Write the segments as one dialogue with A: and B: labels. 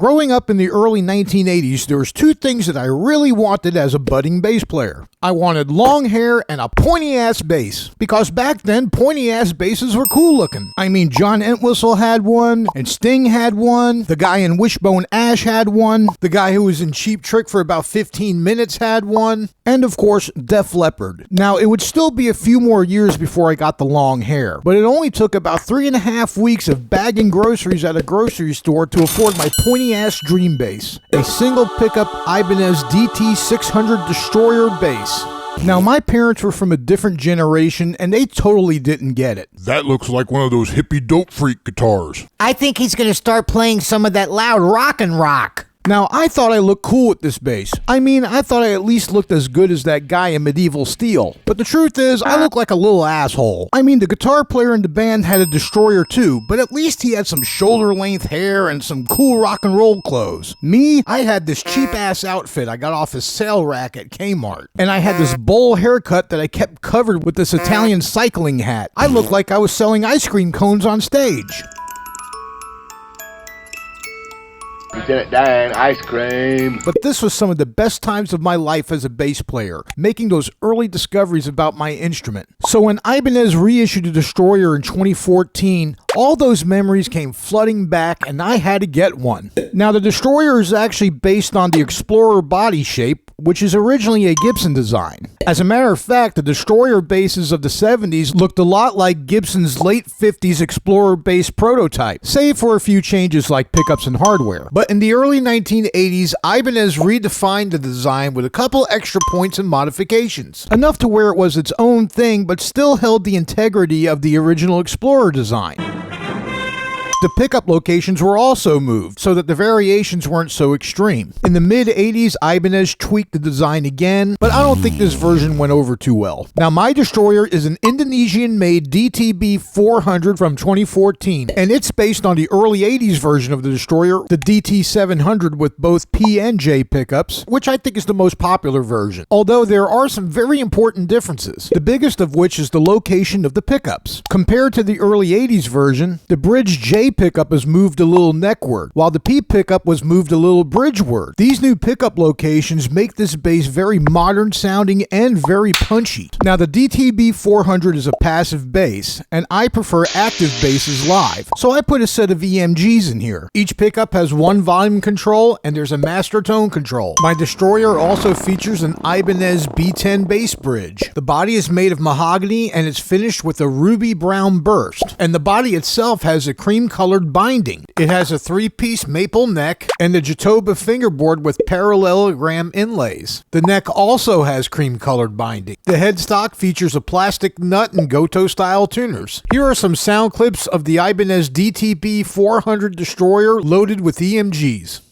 A: Growing up in the early 1980s, there was two things that I really wanted as a budding bass player. I wanted long hair and a pointy-ass bass, because back then, pointy-ass basses were cool looking. I mean, John Entwistle had one, and Sting had one, the guy in Wishbone Ash had one, the guy who was in Cheap Trick for about 15 minutes had one, and of course, Def Leppard. Now, it would still be a few more years before I got the long hair, but it only took about 3.5 weeks of bagging groceries at a grocery store to afford my pointy-ass dream bass, a single pickup Ibanez DT600 Destroyer bass. Now, my parents were from a different generation, and they totally didn't get it.
B: That looks like one of those hippie dope freak guitars.
C: I think he's going to start playing some of that loud rock and rock.
A: Now, I thought I looked cool with this bass. I mean, I thought I at least looked as good as that guy in Medieval Steel. But the truth is, I look like a little asshole. I mean, the guitar player in the band had a Destroyer too, but at least he had some shoulder-length hair and some cool rock and roll clothes. Me, I had this cheap-ass outfit I got off a sale rack at Kmart. And I had this bowl haircut that I kept covered with this Italian cycling hat. I looked like I was selling ice cream cones on stage.
D: Lieutenant Dan, ice cream.
A: But this was some of the best times of my life as a bass player, making those early discoveries about my instrument. So when Ibanez reissued the Destroyer in 2014, all those memories came flooding back and I had to get one. Now, the Destroyer is actually based on the Explorer body shape, which is originally a Gibson design. As a matter of fact, the Destroyer basses of the 70s looked a lot like Gibson's late 50s Explorer bass prototype, save for a few changes like pickups and hardware. But in the early 1980s, Ibanez redefined the design with a couple extra points and modifications, enough to where it was its own thing but still held the integrity of the original Explorer design. The pickup locations were also moved so that the variations weren't so extreme. In the mid-80s, Ibanez tweaked the design again, but I don't think this version went over too well. Now, my Destroyer is an Indonesian-made DTB 400 from 2014, and it's based on the early 80s version of the Destroyer, the DT 700 with both P and J pickups, which I think is the most popular version. Although there are some very important differences, the biggest of which is the location of the pickups. Compared to the early 80s version, the bridge J pickup is moved a little neckward, while the P pickup was moved a little bridgeward. These new pickup locations make this bass very modern sounding and very punchy. Now, the DTB 400 is a passive bass, and I prefer active basses live, so I put a set of EMGs in here. Each pickup has one volume control, and there's a master tone control. My Destroyer also features an Ibanez B10 bass bridge. The body is made of mahogany, and it's finished with a ruby brown burst, and the body itself has a cream-colored binding. It has a 3-piece maple neck and a Jatoba fingerboard with parallelogram inlays. The neck also has cream-colored binding. The headstock features a plastic nut and Goto-style tuners. Here are some sound clips of the Ibanez DTB 400 Destroyer loaded with EMGs.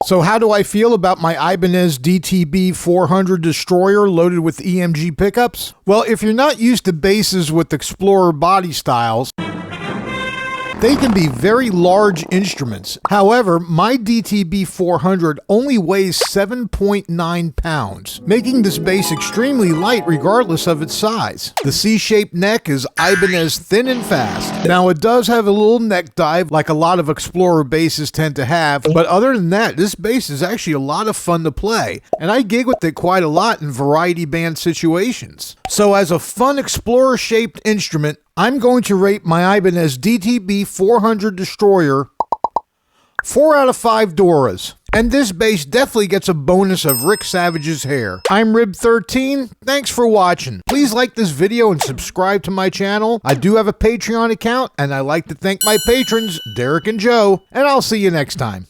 A: So how do I feel about my Ibanez DTB 400 destroyer loaded with EMG pickups? Well, if you're not used to basses with Explorer body styles, they can be very large instruments. However, my DTB 400 only weighs 7.9 pounds, making this bass extremely light regardless of its size. The C-shaped neck is Ibanez thin and fast. Now, it does have a little neck dive like a lot of Explorer basses tend to have, but other than that, this bass is actually a lot of fun to play, and I gig with it quite a lot in variety band situations. So as a fun Explorer-shaped instrument, I'm going to rate my Ibanez DTB 400 Destroyer 4 out of 5 Doras. And this bass definitely gets a bonus of Rick Savage's hair. I'm Rib13. Thanks for watching. Please like this video and subscribe to my channel. I do have a Patreon account, and I like to thank my patrons, Derek and Joe, and I'll see you next time.